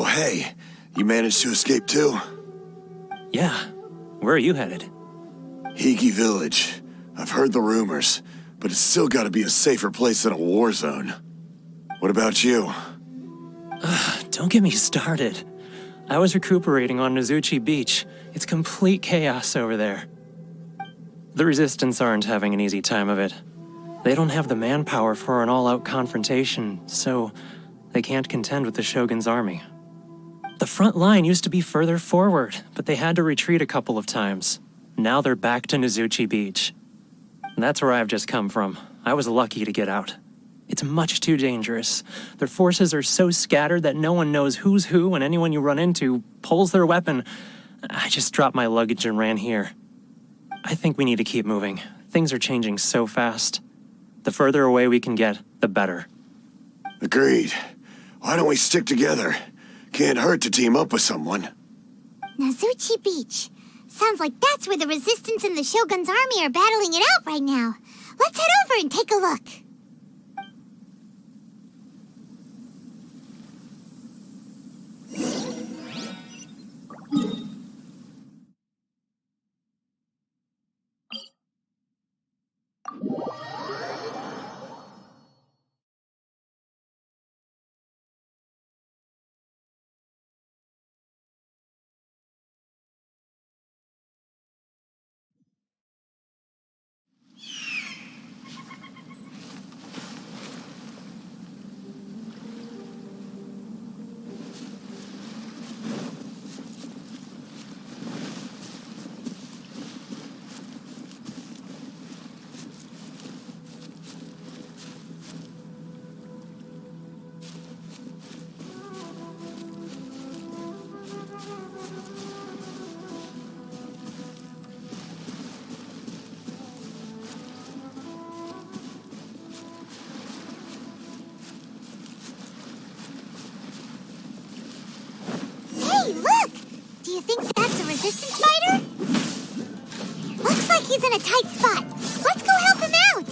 Oh, hey. You managed to escape too? Yeah. Where are you headed? Hiki Village. I've heard the rumors, but it's still gotta be a safer place than a war zone. What about you? Don't get me started. I was recuperating on Nozuchi Beach. It's complete chaos over there. The Resistance aren't having an easy time of it. They don't have the manpower for an all-out confrontation, so they can't contend with the Shogun's army. The front line used to be further forward, but they had to retreat a couple of times. Now they're back to Nozuchi Beach. That's where I've just come from. I was lucky to get out. It's much too dangerous. Their forces are so scattered that no one knows who's who, and anyone you run into pulls their weapon. I just dropped my luggage and ran here. I think we need to keep moving. Things are changing so fast. The further away we can get, the better. Agreed. Why don't we stick together? Can't hurt to team up with someone. Nozuchi Beach. Sounds like that's where the Resistance and the Shogun's army are battling it out right now. Let's head over and take a look. Hey, look! Do you think that's a Resistance fighter? Looks like he's in a tight spot. Let's go help him out!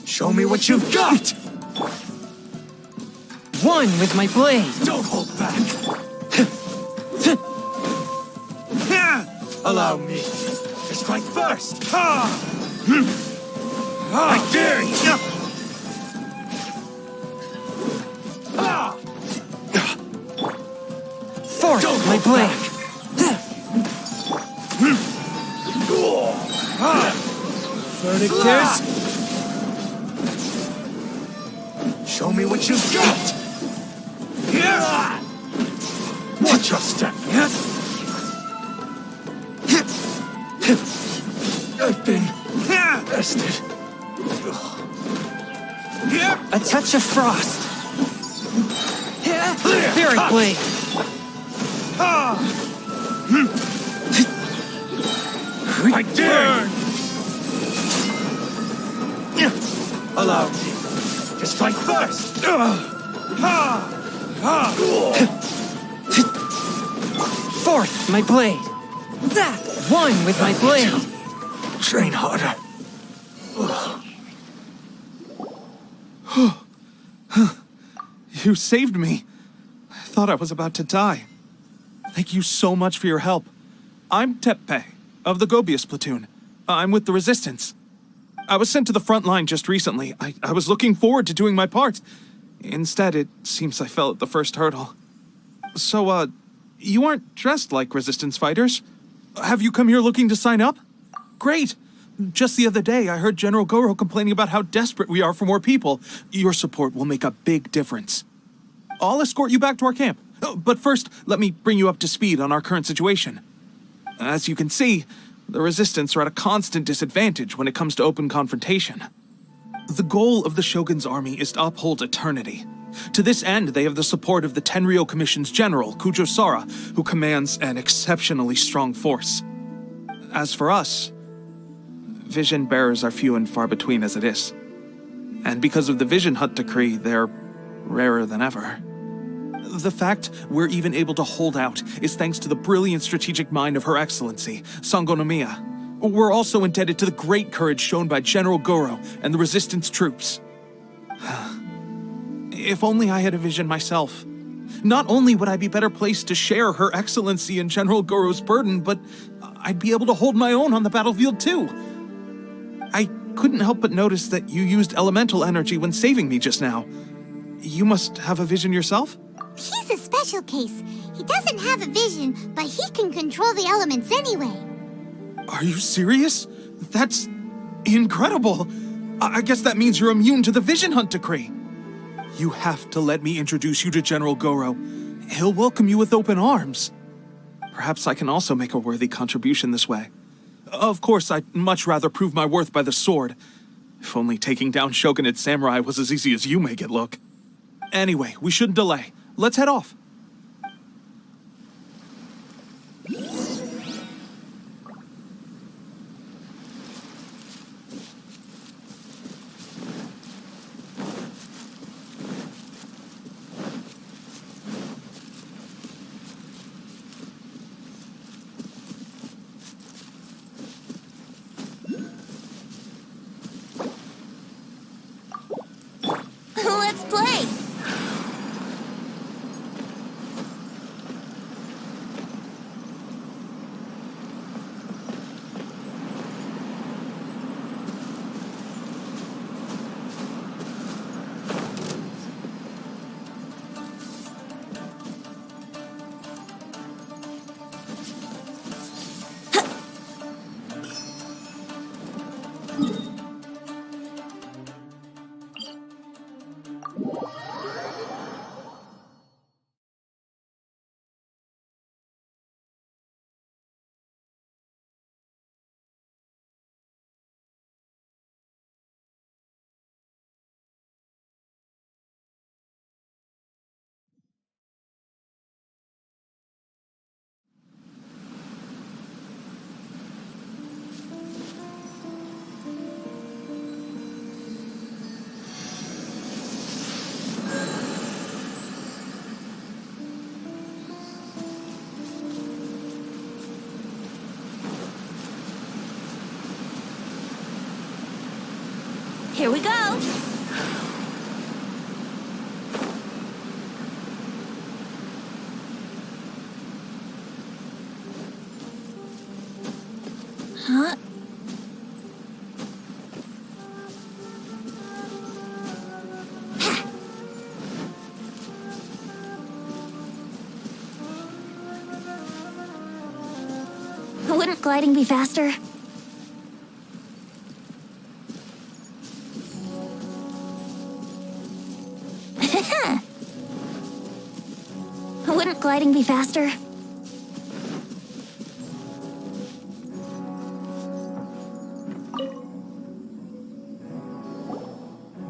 Show me what you've got! One with my blade. Don't hold back! Allow me to strike first! I dare you! Fourth, my blade. Verdict is... Show me what you've got! Watch your step! I've been bested. A touch of frost. Spirit blade. I dare! Allow me to strike first! Fourth, my blade. One with my blade. Train harder. You saved me. I thought I was about to die. Thank you so much for your help. I'm Teppei, of the Gobius platoon. I'm with the Resistance. I was sent to the front line just recently. I was looking forward to doing my part. Instead, it seems I fell at the first hurdle. So, you aren't dressed like Resistance fighters? Have you come here looking to sign up? Great. Just the other day, I heard General Goro complaining about how desperate we are for more people. Your support will make a big difference. I'll escort you back to our camp. But first, let me bring you up to speed on our current situation. As you can see, the Resistance are at a constant disadvantage when it comes to open confrontation. The goal of the Shogun's army is to uphold eternity. To this end, they have the support of the Tenryou Commission's general, Kujo Sara, who commands an exceptionally strong force. As for us, vision bearers are few and far between as it is. And because of the Vision Hut decree, they're rarer than ever. The fact we're even able to hold out is thanks to the brilliant strategic mind of Her Excellency, Sango no Miya. We're also indebted to the great courage shown by General Goro and the Resistance troops. If only I had a vision myself. Not only would I be better placed to share Her Excellency and General Goro's burden, but I'd be able to hold my own on the battlefield too. I couldn't help but notice that you used elemental energy when saving me just now. You must have a vision yourself? He's a special case. He doesn't have a vision, but he can control the elements anyway. Are you serious? That's incredible. I guess that means you're immune to the Vision Hunt decree. You have to let me introduce you to General Goro. He'll welcome you with open arms. Perhaps I can also make a worthy contribution this way. Of course, I'd much rather prove my worth by the sword. If only taking down Shogunate Samurai was as easy as you make it look. Anyway, we shouldn't delay. Let's head off. Let's play! Here we go! Huh? Wouldn't gliding be faster? Wouldn't gliding be faster?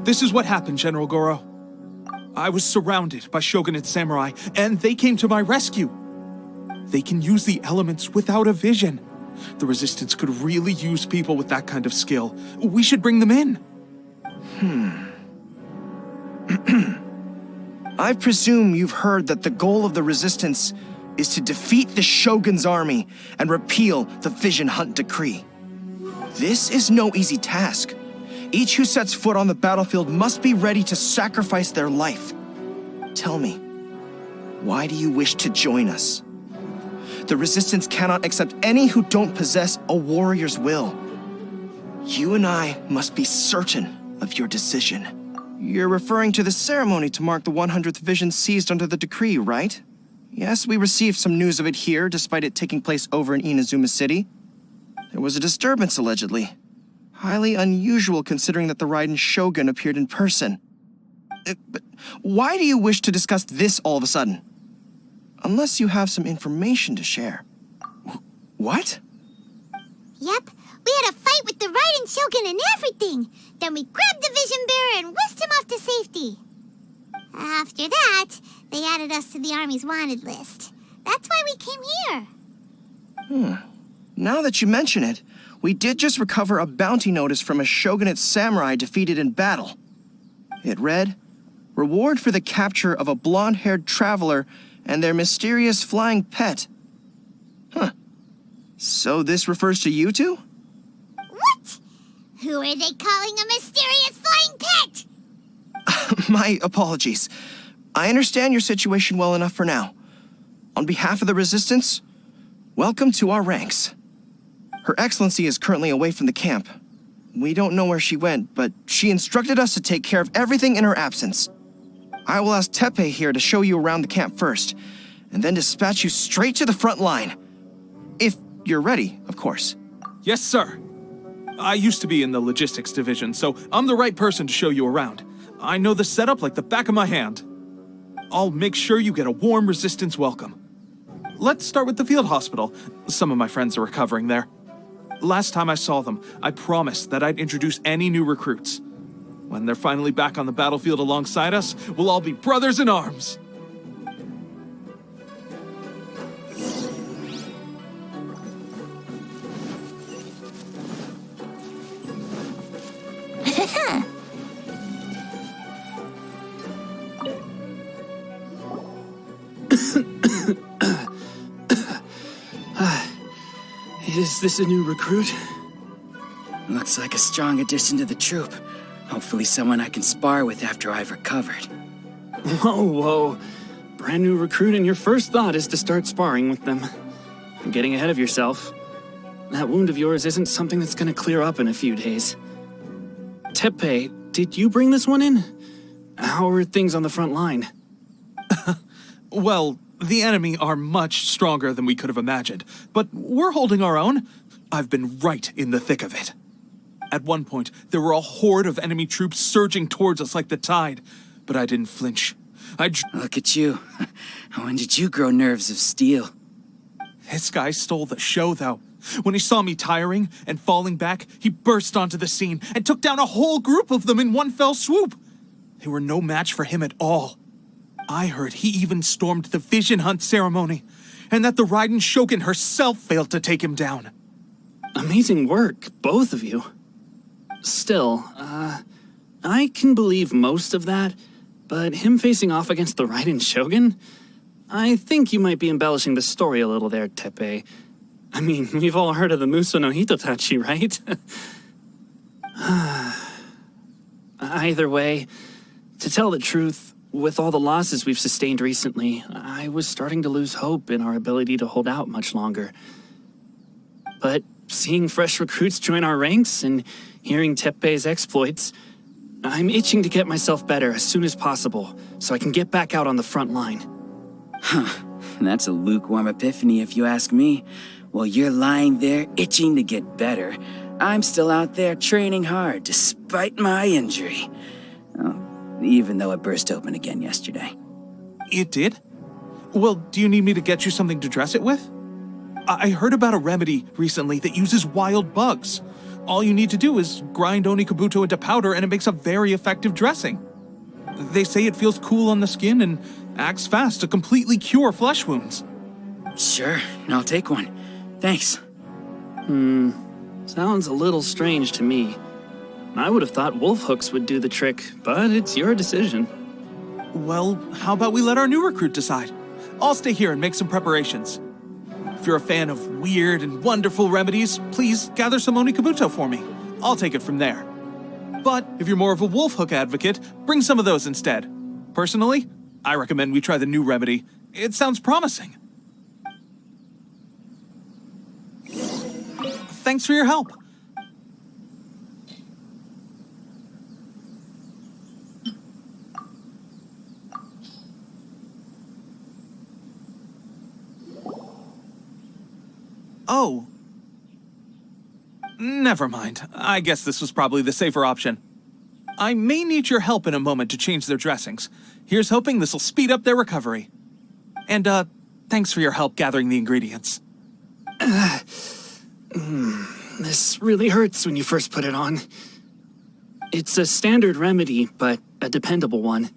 This is what happened, General Goro. I was surrounded by Shogunate Samurai, and they came to my rescue. They can use the elements without a vision. The Resistance could really use people with that kind of skill. We should bring them in. I presume you've heard that the goal of the Resistance is to defeat the Shogun's army and repeal the Vision Hunt decree. This is no easy task. Each who sets foot on the battlefield must be ready to sacrifice their life. Tell me, why do you wish to join us? The Resistance cannot accept any who don't possess a warrior's will. You and I must be certain of your decision. You're referring to the ceremony to mark the 100th vision seized under the decree, right? Yes, we received some news of it here, despite it taking place over in Inazuma City. There was a disturbance, allegedly. Highly unusual considering that the Raiden Shogun appeared in person. But why do you wish to discuss this all of a sudden? Unless you have some information to share. What? Yep, we had a fight with the Raiden Shogun and everything. Then we grabbed the Vision Bearer and whisked him off to safety. After that, they added us to the Army's wanted list. That's why we came here. Now that you mention it, we did just recover a bounty notice from a Shogunate samurai defeated in battle. It read, "Reward for the capture of a blonde-haired traveler and their mysterious flying pet." So this refers to you two? What? Who are they calling a mysterious flying pet? My apologies. I understand your situation well enough for now. On behalf of the Resistance, welcome to our ranks. Her Excellency is currently away from the camp. We don't know where she went, but she instructed us to take care of everything in her absence. I will ask Teppei here to show you around the camp first, and then dispatch you straight to the front line. If you're ready, of course. Yes, sir. I used to be in the logistics division, so I'm the right person to show you around. I know the setup like the back of my hand. I'll make sure you get a warm Resistance welcome. Let's start with the field hospital. Some of my friends are recovering there. Last time I saw them, I promised that I'd introduce any new recruits. When they're finally back on the battlefield alongside us, we'll all be brothers in arms. Is this a new recruit? Looks like a strong addition to the troop. Hopefully someone I can spar with after I've recovered. Whoa. Brand new recruit and your first thought is to start sparring with them. You're getting ahead of yourself. That wound of yours isn't something that's gonna clear up in a few days. Teppei, did you bring this one in? How are things on the front line? Well, the enemy are much stronger than we could have imagined, but we're holding our own. I've been right in the thick of it. At one point, there were a horde of enemy troops surging towards us like the tide, but I didn't flinch. Look at you. When did you grow nerves of steel? This guy stole the show, though. When he saw me tiring and falling back, he burst onto the scene and took down a whole group of them in one fell swoop. They were no match for him at all. I heard he even stormed the vision hunt ceremony, and that the Raiden Shogun herself failed to take him down. Amazing work, both of you. Still, I can believe most of that, but him facing off against the Raiden Shogun? I think you might be embellishing the story a little there, Teppei. I mean, we've all heard of the Muso no Hitotachi, right? Either way, to tell the truth, with all the losses we've sustained recently, I was starting to lose hope in our ability to hold out much longer. But seeing fresh recruits join our ranks and hearing Teppei's exploits, I'm itching to get myself better as soon as possible so I can get back out on the front line. That's a lukewarm epiphany if you ask me. While you're lying there itching to get better, I'm still out there training hard despite my injury. Oh, even though it burst open again yesterday. It did? Well, do you need me to get you something to dress it with? I heard about a remedy recently that uses wild bugs. All you need to do is grind Onikabuto into powder and it makes a very effective dressing. They say it feels cool on the skin and acts fast to completely cure flesh wounds. Sure, I'll take one. Thanks. Sounds a little strange to me. I would have thought wolf hooks would do the trick, but it's your decision. Well, how about we let our new recruit decide? I'll stay here and make some preparations. If you're a fan of weird and wonderful remedies, please gather some Onikabuto for me. I'll take it from there. But if you're more of a wolf hook advocate, bring some of those instead. Personally, I recommend we try the new remedy. It sounds promising. Thanks for your help. Oh. Never mind. I guess this was probably the safer option. I may need your help in a moment to change their dressings. Here's hoping this'll speed up their recovery. And, thanks for your help gathering the ingredients. This really hurts when you first put it on. It's a standard remedy, but a dependable one.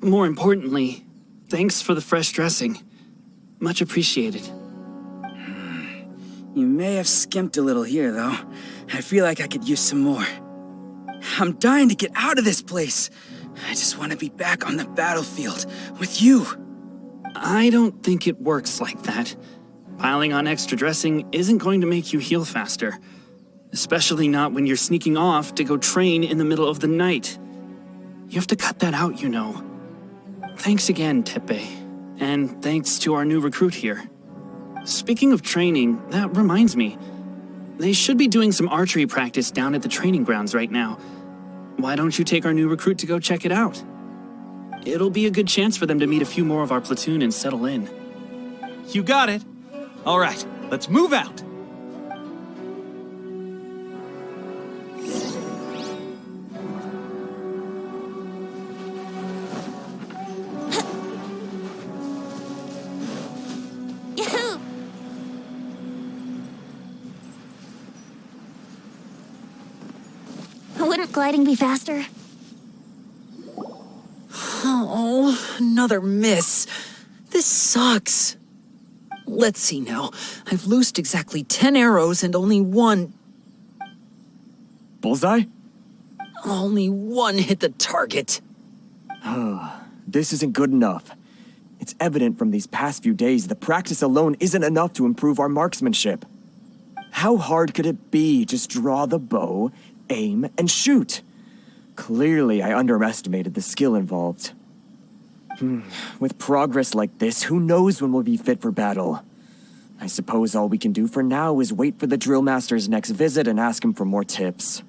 More importantly, thanks for the fresh dressing. Much appreciated. You may have skimped a little here, though. I feel like I could use some more. I'm dying to get out of this place. I just want to be back on the battlefield with you. I don't think it works like that. Piling on extra dressing isn't going to make you heal faster. Especially not when you're sneaking off to go train in the middle of the night. You have to cut that out, you know. Thanks again, Teppei. And thanks to our new recruit here. Speaking of training, that reminds me. They should be doing some archery practice down at the training grounds right now. Why don't you take our new recruit to go check it out? It'll be a good chance for them to meet a few more of our platoon and settle in. You got it. All right, let's move out. Yahoo! Wouldn't gliding be faster? Oh, another miss. This sucks. Let's see now. I've loosed exactly 10 arrows and only one... Bullseye? Only one hit the target. This isn't good enough. It's evident from these past few days the practice alone isn't enough to improve our marksmanship. How hard could it be? Just draw the bow, aim, and shoot. Clearly, I underestimated the skill involved. With progress like this, who knows when we'll be fit for battle? I suppose all we can do for now is wait for the drill master's next visit and ask him for more tips.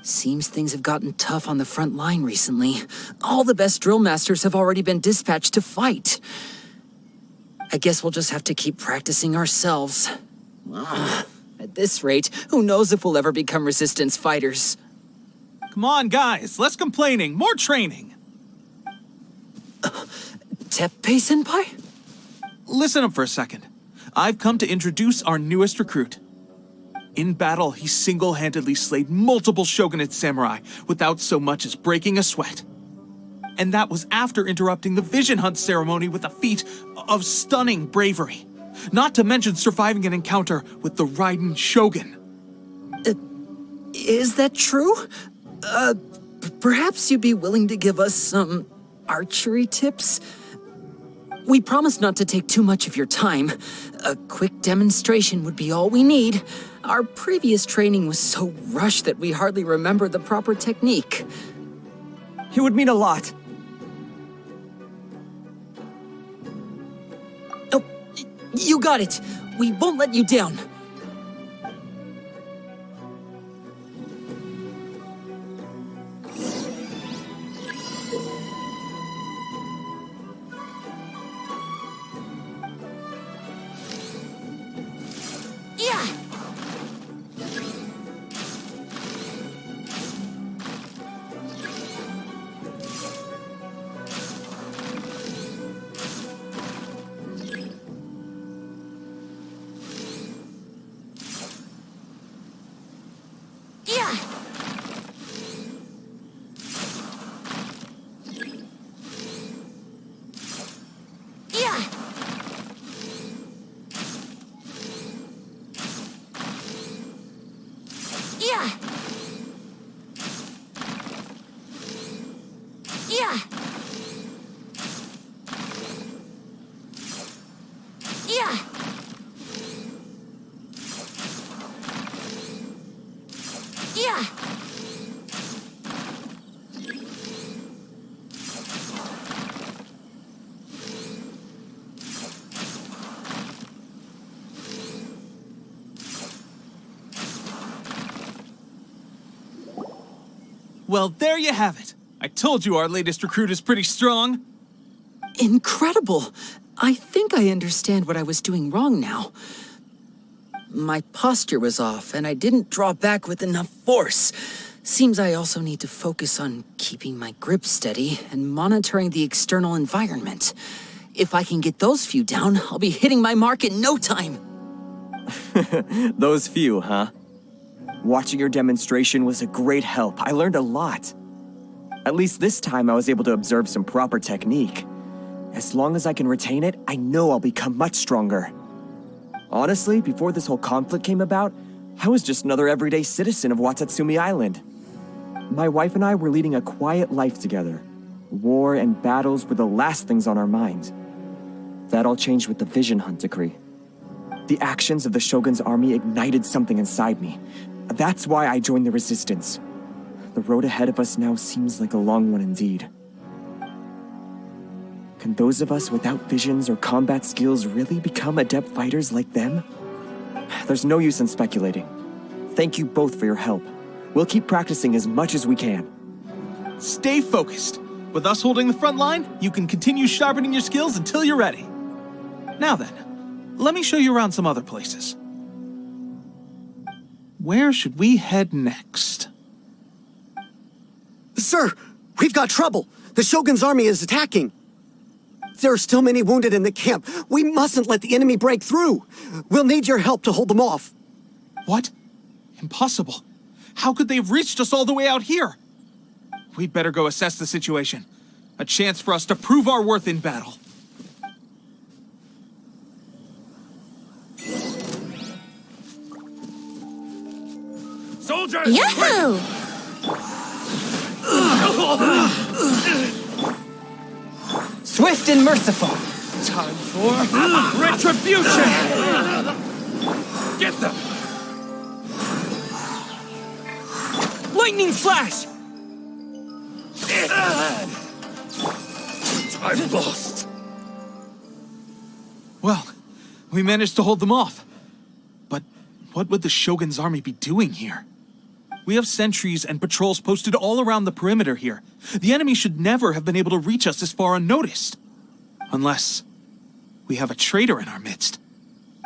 Seems things have gotten tough on the front line recently. All the best drill masters have already been dispatched to fight. I guess we'll just have to keep practicing ourselves. At this rate, who knows if we'll ever become resistance fighters. Come on, guys, less complaining, more training. Teppei-senpai? Listen up for a second. I've come to introduce our newest recruit. In battle, he single-handedly slayed multiple shogunate samurai without so much as breaking a sweat. And that was after interrupting the vision hunt ceremony with a feat of stunning bravery. Not to mention surviving an encounter with the Raiden Shogun. Is that true? Perhaps you'd be willing to give us some archery tips? We promise not to take too much of your time. A quick demonstration would be all we need. Our previous training was so rushed that we hardly remember the proper technique. It would mean a lot. Oh, you got it. We won't let you down. Well, there you have it. I told you our latest recruit is pretty strong. Incredible! I think I understand what I was doing wrong now. My posture was off, and I didn't draw back with enough force. Seems I also need to focus on keeping my grip steady and monitoring the external environment. If I can get those few down, I'll be hitting my mark in no time. Those few, huh? Watching your demonstration was a great help. I learned a lot. At least this time I was able to observe some proper technique. As long as I can retain it, I know I'll become much stronger. Honestly, before this whole conflict came about, I was just another everyday citizen of Watatsumi Island. My wife and I were leading a quiet life together. War and battles were the last things on our mind. That all changed with the Vision Hunt decree. The actions of the Shogun's army ignited something inside me. That's why I joined the resistance. The road ahead of us now seems like a long one indeed. Can those of us without visions or combat skills really become adept fighters like them? There's no use in speculating. Thank you both for your help. We'll keep practicing as much as we can. Stay focused. With us holding the front line, you can continue sharpening your skills until you're ready. Now then, let me show you around some other places. Where should we head next? Sir, we've got trouble. The Shogun's army is attacking. There are still many wounded in the camp. We mustn't let the enemy break through. We'll need your help to hold them off. What? Impossible. How could they have reached us all the way out here? We'd better go assess the situation. A chance for us to prove our worth in battle. Soldiers! Yahoo! Swift and merciful. Time for retribution! Get them! Lightning flash! I'm lost. Well, we managed to hold them off. But what would the Shogun's army be doing here? We have sentries and patrols posted all around the perimeter here. The enemy should never have been able to reach us this far unnoticed. Unless we have a traitor in our midst.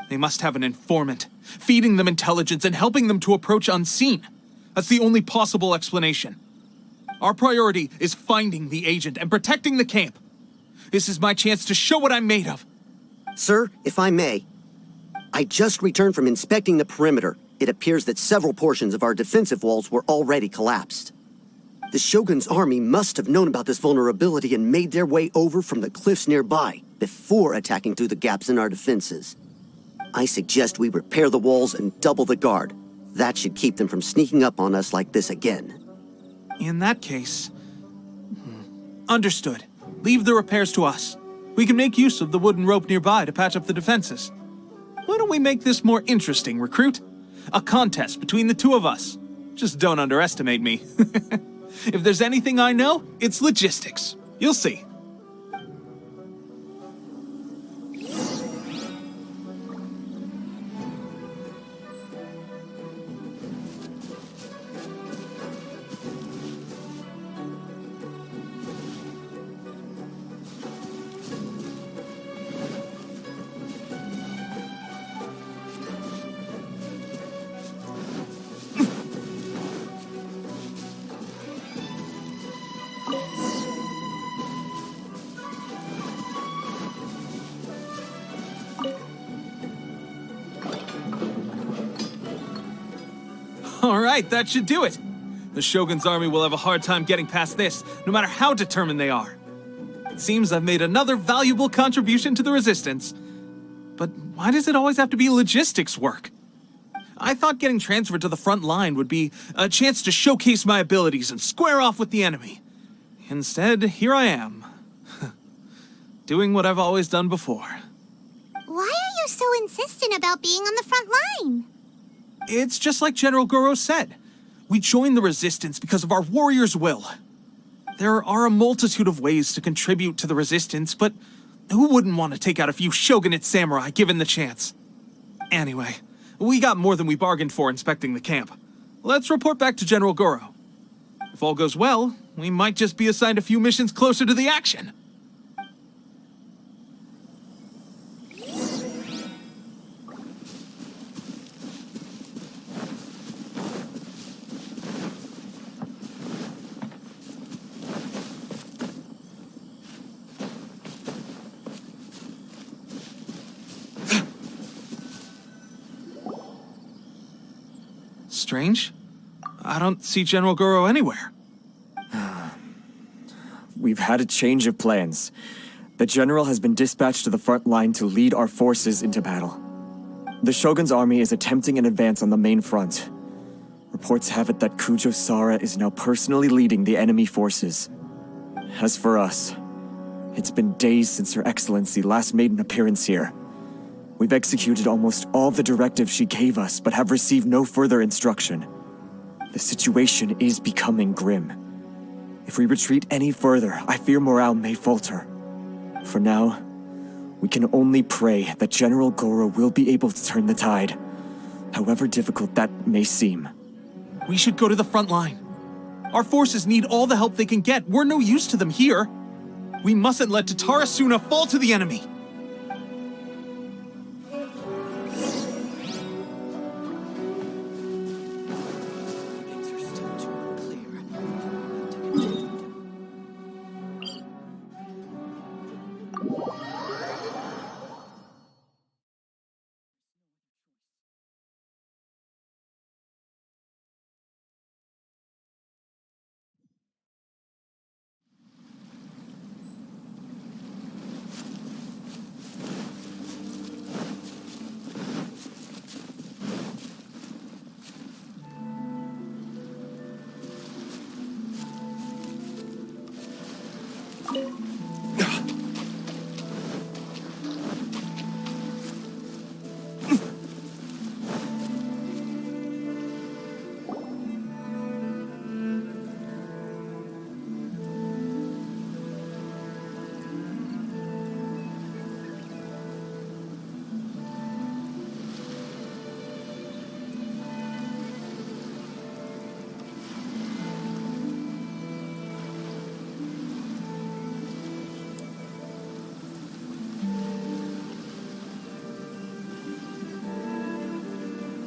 They must have an informant, feeding them intelligence and helping them to approach unseen. That's the only possible explanation. Our priority is finding the agent and protecting the camp. This is my chance to show what I'm made of. Sir, if I may, I just returned from inspecting the perimeter. It appears that several portions of our defensive walls were already collapsed. The Shogun's army must have known about this vulnerability and made their way over from the cliffs nearby before attacking through the gaps in our defenses. I suggest we repair the walls and double the guard. That should keep them from sneaking up on us like this again. In that case... Understood. Leave the repairs to us. We can make use of the wooden rope nearby to patch up the defenses. Why don't we make this more interesting, recruit? A contest between the two of us. Just don't underestimate me. If there's anything I know, it's logistics. You'll see. All right, that should do it. The Shogun's army will have a hard time getting past this, no matter how determined they are. It seems I've made another valuable contribution to the Resistance. But why does it always have to be logistics work? I thought getting transferred to the front line would be a chance to showcase my abilities and square off with the enemy. Instead, here I am. Doing what I've always done before. Why are you so insistent about being on the front line? It's just like General Goro said. We joined the Resistance because of our warrior's will. There are a multitude of ways to contribute to the Resistance, but who wouldn't want to take out a few shogunate samurai given the chance? Anyway, we got more than we bargained for inspecting the camp. Let's report back to General Goro. If all goes well, we might just be assigned a few missions closer to the action. Strange. I don't see General Goro anywhere. We've had a change of plans. The General has been dispatched to the front line to lead our forces into battle. The Shogun's army is attempting an advance on the main front. Reports have it that Kujo Sara is now personally leading the enemy forces. As for us, it's been days since Her Excellency last made an appearance here. We've executed almost all the directives she gave us, but have received no further instruction. The situation is becoming grim. If we retreat any further, I fear morale may falter. For now, we can only pray that General Goro will be able to turn the tide, however difficult that may seem. We should go to the front line. Our forces need all the help they can get. We're no use to them here. We mustn't let Tatarasuna fall to the enemy.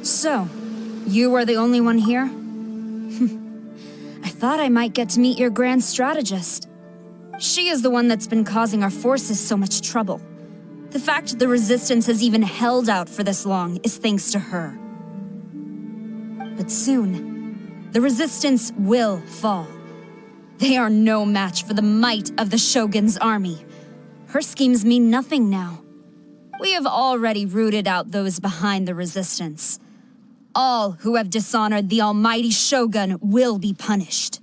So, you are the only one here? I thought I might get to meet your grand strategist. She is the one that's been causing our forces so much trouble. The fact the Resistance has even held out for this long is thanks to her. But soon, the Resistance will fall. They are no match for the might of the Shogun's army. Her schemes mean nothing now. We have already rooted out those behind the Resistance. All who have dishonored the almighty Shogun will be punished.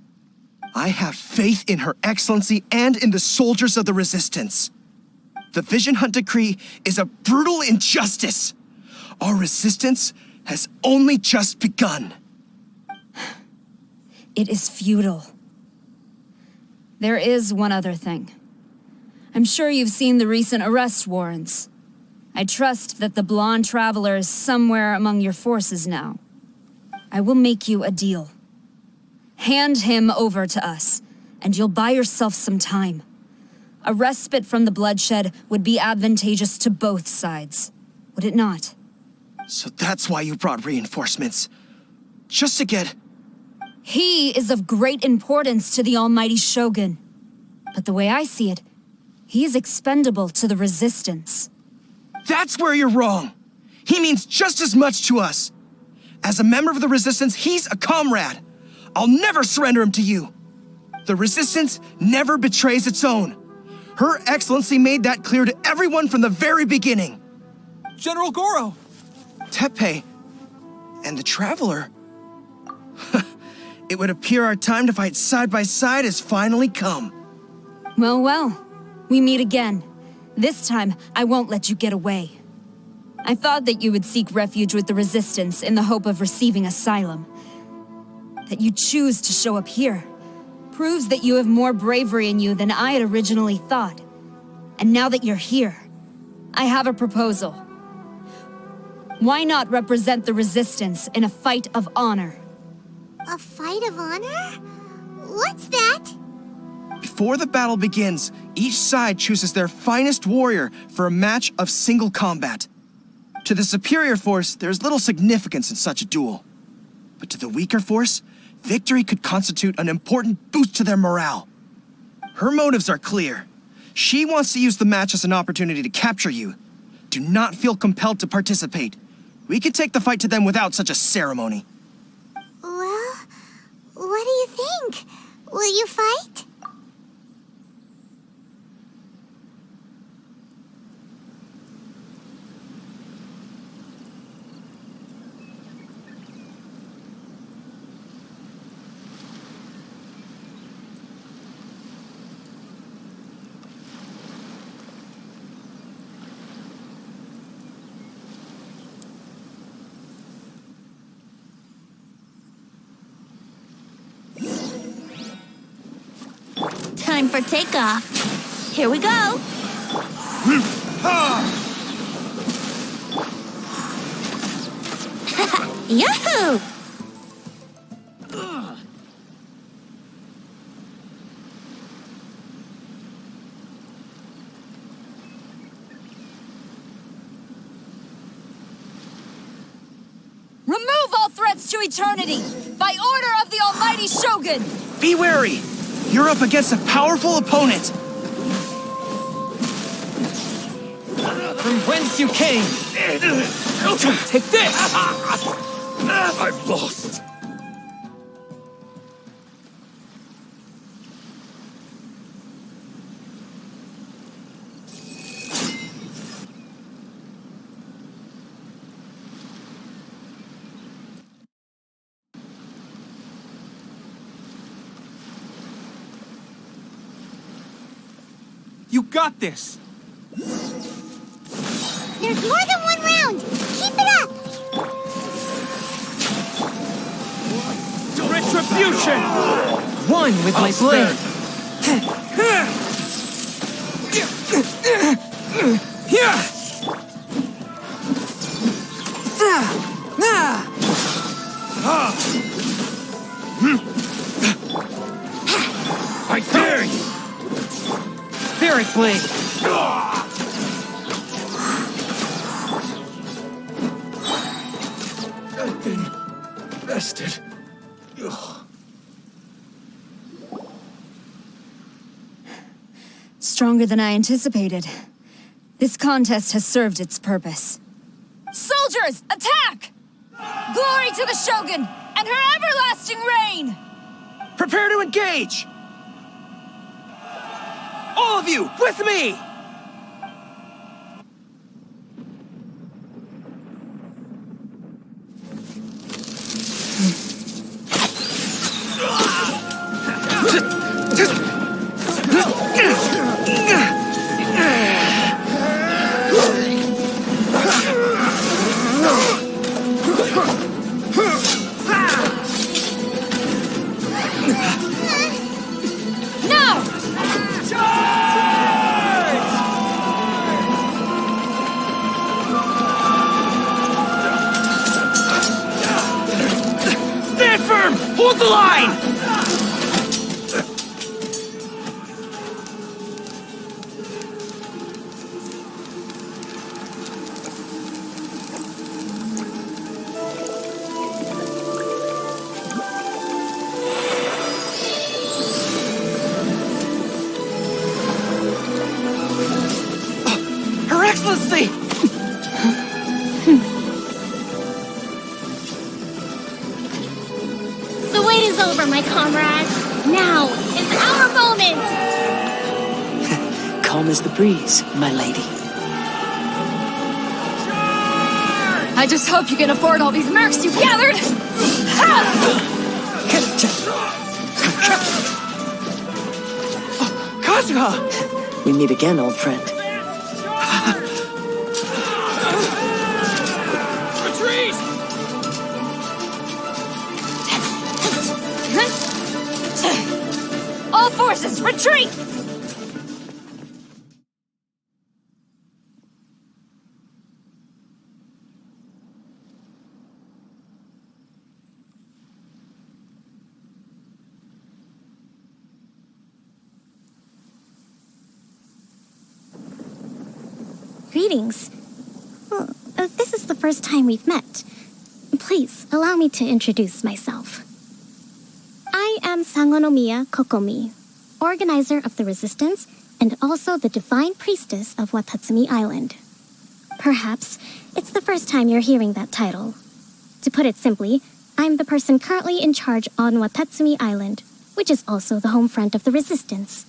I have faith in Her Excellency and in the soldiers of the Resistance. The Vision Hunt Decree is a brutal injustice. Our resistance has only just begun. It is futile. There is one other thing. I'm sure you've seen the recent arrest warrants. I trust that the blonde traveler is somewhere among your forces now. I will make you a deal. Hand him over to us, and you'll buy yourself some time. A respite from the bloodshed would be advantageous to both sides, would it not? So that's why you brought reinforcements. Just to get... He is of great importance to the almighty Shogun. But the way I see it, he is expendable to the Resistance. That's where you're wrong. He means just as much to us. As a member of the Resistance, he's a comrade. I'll never surrender him to you. The Resistance never betrays its own. Her Excellency made that clear to everyone from the very beginning. General Goro! Teppei and the Traveler. It would appear our time to fight side by side has finally come. Well, we meet again. This time, I won't let you get away. I thought that you would seek refuge with the Resistance in the hope of receiving asylum. That you choose to show up here proves that you have more bravery in you than I had originally thought. And now that you're here, I have a proposal. Why not represent the Resistance in a fight of honor? A fight of honor? What's that? Before the battle begins, each side chooses their finest warrior for a match of single combat. To the superior force, there's little significance in such a duel. But to the weaker force, victory could constitute an important boost to their morale. Her motives are clear. She wants to use the match as an opportunity to capture you. Do not feel compelled to participate. We can take the fight to them without such a ceremony. Well, what do you think? Will you fight? time for takeoff. Here we go. Yahoo! Remove all threats to eternity! By order of the Almighty Shogun! Be wary! You're up against a powerful opponent! From whence you came! Take this! I've lost. You got this! There's more than one round. Keep it up. Retribution! One with my blade! I dare you! Spirit blade! I've been bested. Stronger than I anticipated. This contest has served its purpose. Soldiers, attack! Glory to the Shogun and her everlasting reign! Prepare to engage! All of you, with me! Hold the line! Her Excellency! The wait is over, my comrades. Now is our moment. Calm as the breeze, my lady. I just hope you can afford all these mercs you've gathered! Kazuha! We meet again, old friend. Retreat! All forces, retreat! Greetings. Well, this is the first time we've met. Please, allow me to introduce myself. I am Sangonomiya Kokomi, organizer of the Resistance and also the Divine Priestess of Watatsumi Island. Perhaps it's the first time you're hearing that title. To put it simply, I'm the person currently in charge on Watatsumi Island, which is also the home front of the Resistance.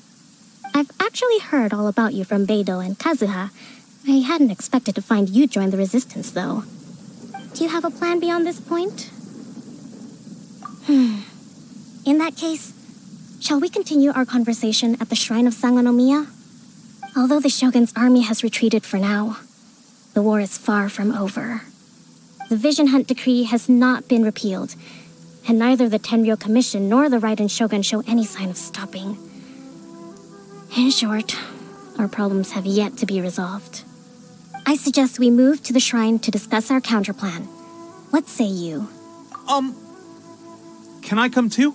I've actually heard all about you from Beidou and Kazuha. I hadn't expected to find you join the Resistance, though. Do you have a plan beyond this point? In that case, shall we continue our conversation at the Shrine of Sangonomiya? Although the Shogun's army has retreated for now, the war is far from over. The Vision Hunt Decree has not been repealed, and neither the Tenryo Commission nor the Raiden Shogun show any sign of stopping. In short, our problems have yet to be resolved. I suggest we move to the shrine to discuss our counterplan. What say you? Can I come too?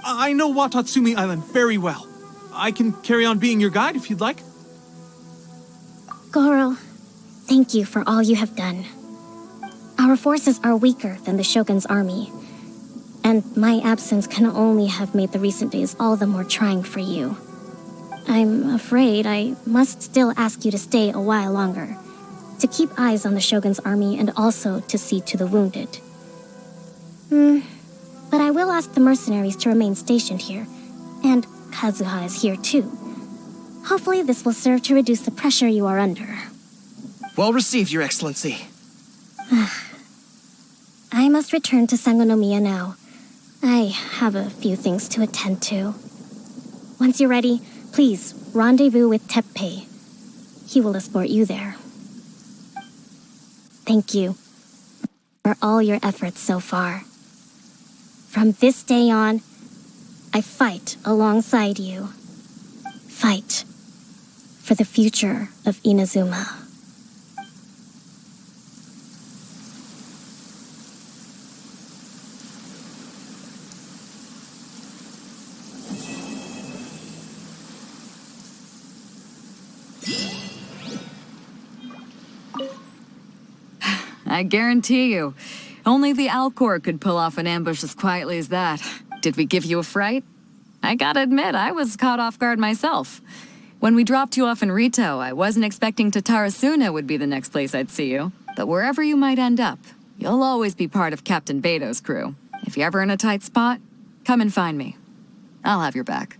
I know Watatsumi Island very well. I can carry on being your guide if you'd like. Goro, thank you for all you have done. Our forces are weaker than the Shogun's army, and my absence can only have made the recent days all the more trying for you. I'm afraid I must still ask you to stay a while longer, to keep eyes on the Shogun's army and also to see to the wounded. But I will ask the mercenaries to remain stationed here, and Kazuha is here too. Hopefully this will serve to reduce the pressure you are under. Well received, Your Excellency. I must return to Sangonomiya now. I have a few things to attend to. Once you're ready, please rendezvous with Teppei. He will escort you there. Thank you for all your efforts so far. From this day on, I fight alongside you. Fight for the future of Inazuma. I guarantee you, only the Alcor could pull off an ambush as quietly as that. Did we give you a fright? I gotta admit, I was caught off guard myself. When we dropped you off in Rito, I wasn't expecting Tatarasuna would be the next place I'd see you. But wherever you might end up, you'll always be part of Captain Beto's crew. If you're ever in a tight spot, come and find me. I'll have your back.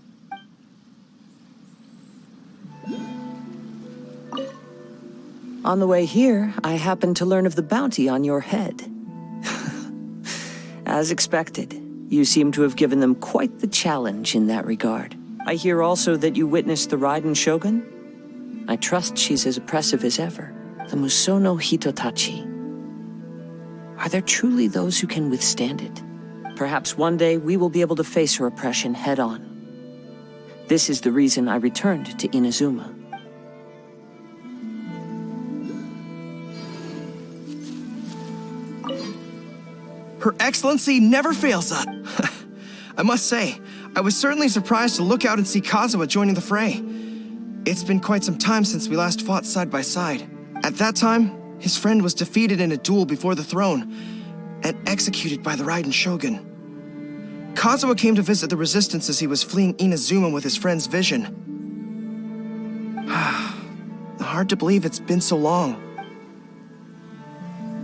On the way here, I happened to learn of the bounty on your head. As expected, you seem to have given them quite the challenge in that regard. I hear also that you witnessed the Raiden Shogun. I trust she's as oppressive as ever. The Musono Hitotachi. Are there truly those who can withstand it? Perhaps one day we will be able to face her oppression head-on. This is the reason I returned to Inazuma. Her Excellency never fails us. I must say, I was certainly surprised to look out and see Kazuha joining the fray. It's been quite some time since we last fought side by side. At that time, his friend was defeated in a duel before the throne and executed by the Raiden Shogun. Kazuha came to visit the resistance as he was fleeing Inazuma with his friend's vision. Hard to believe it's been so long.